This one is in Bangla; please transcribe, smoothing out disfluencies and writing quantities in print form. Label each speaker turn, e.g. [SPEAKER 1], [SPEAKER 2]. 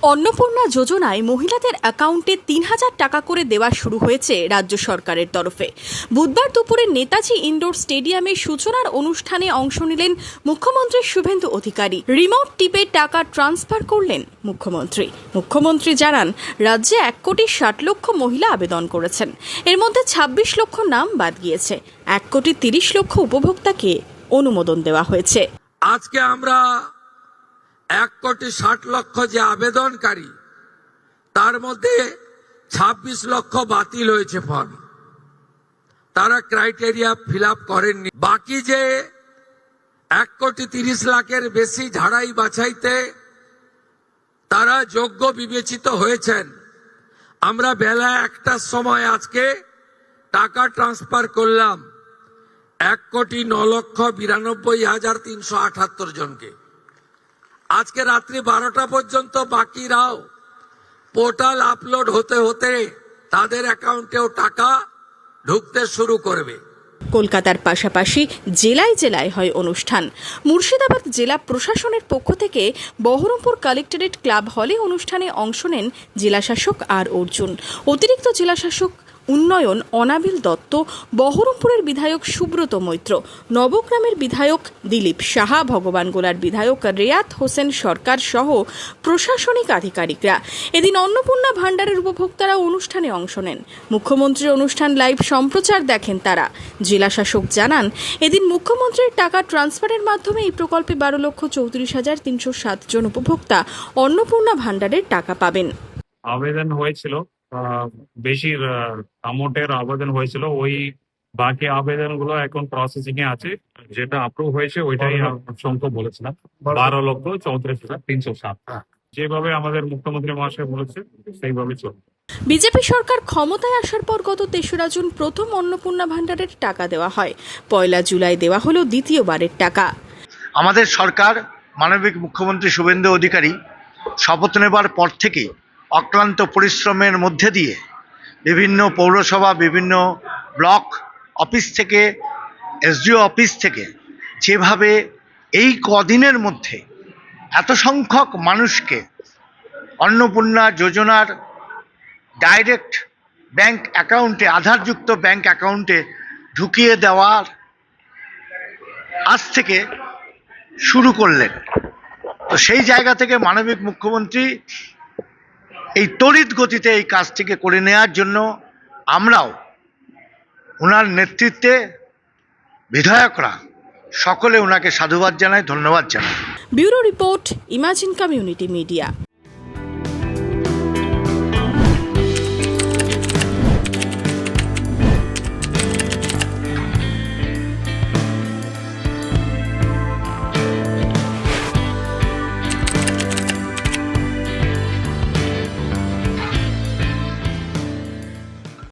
[SPEAKER 1] অন্নপূর্ণা যোজনায় মহিলাদের অ্যাকাউন্টে ৩,০০০ টাকা করে দেওয়া শুরু হয়েছে রাজ্য সরকারের তরফে। বুধবার দুপুরে নেতাজি ইনডোর স্টেডিয়ামে সূচনার অনুষ্ঠানে অংশ নিলেন মুখ্যমন্ত্রী শুভেন্দু অধিকারী। রিমোট টিপে টাকা ট্রান্সফার করলেন মুখ্যমন্ত্রী জানান, রাজ্যে ১,৬০,০০,০০০ মহিলা আবেদন করেছেন। এর মধ্যে ২৬ লক্ষ নাম বাদ গিয়েছে। ১,৩০,০০,০০০ উপভোক্তাকে অনুমোদন দেওয়া হয়েছে।
[SPEAKER 2] আজকে আমরা ১,৬০,০০,০০০ যে আবেদনকারী, তার মধ্যে ২৬ লক্ষ বাতিল হয়েছে ফর্ম, তারা ক্রাইটেরিয়া ফিল আপ করেননি। বাকি যে ১,৩০,০০,০০০-এর বেশি ঝাড়াই বাছাইতে তারা যোগ্য বিবেচিত হয়েছেন। আমরা বেলা ১টার সময় আজকে টাকা ট্রান্সফার করলাম ১,৯,৯২,৩৭৮ জনকে। আজকে রাত্রি ১২টা পর্যন্ত বাকিরাও পোর্টাল আপলোড হতে হতে তাদের অ্যাকাউন্টেও টাকা ঢুকতে শুরু করবে।
[SPEAKER 1] কলকাতার পাশাপাশি জেলায় জেলায় হয় অনুষ্ঠান। মুর্শিদাবাদ জেলা প্রশাসনের পক্ষ থেকে বহরমপুর কালেক্টরেট ক্লাব হলে অনুষ্ঠানে অংশ নেন জেলাশাসক আর অর্জুন, অতিরিক্ত জেলাশাসক উন্নয়ন অনাবিল দত্ত, বহরমপুরের বিধায়ক সুব্রত মৈত্র, নবগ্রামের বিধায়ক দিলীপ সাহা, ভগবানগোলার বিধায়ক রেয়াত হোসেন সরকার সহ প্রশাসনিক আধিকারিকরা। এদিন অন্নপূর্ণা ভাণ্ডারের উপভোক্তারা অনুষ্ঠানে অংশ নেন। মুখ্যমন্ত্রীর অনুষ্ঠান লাইভ সম্প্রচার দেখেন তারা। জেলাশাসক জানান, এদিন মুখ্যমন্ত্রীর টাকা ট্রান্সফারের মাধ্যমে এই প্রকল্পে ১২,৩৪,৩০৭ জন উপভোক্তা অন্নপূর্ণা ভাণ্ডারের টাকা পাবেন।
[SPEAKER 3] আবেদন হয়েছিল, বেশি অ্যামাউন্টের আবেদন হয়েছিল। ওই বাকি আবেদনগুলো এখন প্রসেসিং এ আছে। যেটা অ্যাপ্রুভ হয়েছে ওইটাই সংখ্যা বলেছিলাম ১২,৩৪,৩০৭। যেভাবে আমাদের মুখ্যমন্ত্রী মহাশয় বলেছে সেইভাবে চলবে।
[SPEAKER 1] বিজেপি সরকার ক্ষমতায় আসার পর গত ৩রা জুন প্রথম অন্নপূর্ণা ভাণ্ডারের টাকা দেওয়া হয়। ১ জুলাই দেওয়া হলো দ্বিতীয়বারের টাকা।
[SPEAKER 4] আমাদের সরকার মাননীয় মুখ্যমন্ত্রী শুভেন্দু অধিকারী শপথ নেবার পর থেকে অক্লান্ত পরিশ্রমের মধ্যে দিয়ে বিভিন্ন পৌরসভা, বিভিন্ন ব্লক অফিস থেকে, এসডিও অফিস থেকে যেভাবে এই কদিনের মধ্যে এত সংখ্যক মানুষকে অন্নপূর্ণা যোজনার ডাইরেক্ট ব্যাংক অ্যাকাউন্টে, আধারযুক্ত ব্যাংক অ্যাকাউন্টে ঢুকিয়ে দেওয়ার আজ থেকে শুরু করলেন, তো সেই জায়গা থেকে মাননীয় মুখ্যমন্ত্রী এই তড়িৎ গতিতে এই কাজটিকে করে নেওয়ার জন্য আমরাও ওনার নেতৃত্বে বিধায়করা সকলে ওনাকে সাধুবাদ জানাই, ধন্যবাদ জানাই।
[SPEAKER 1] Bureau report, imagine community media.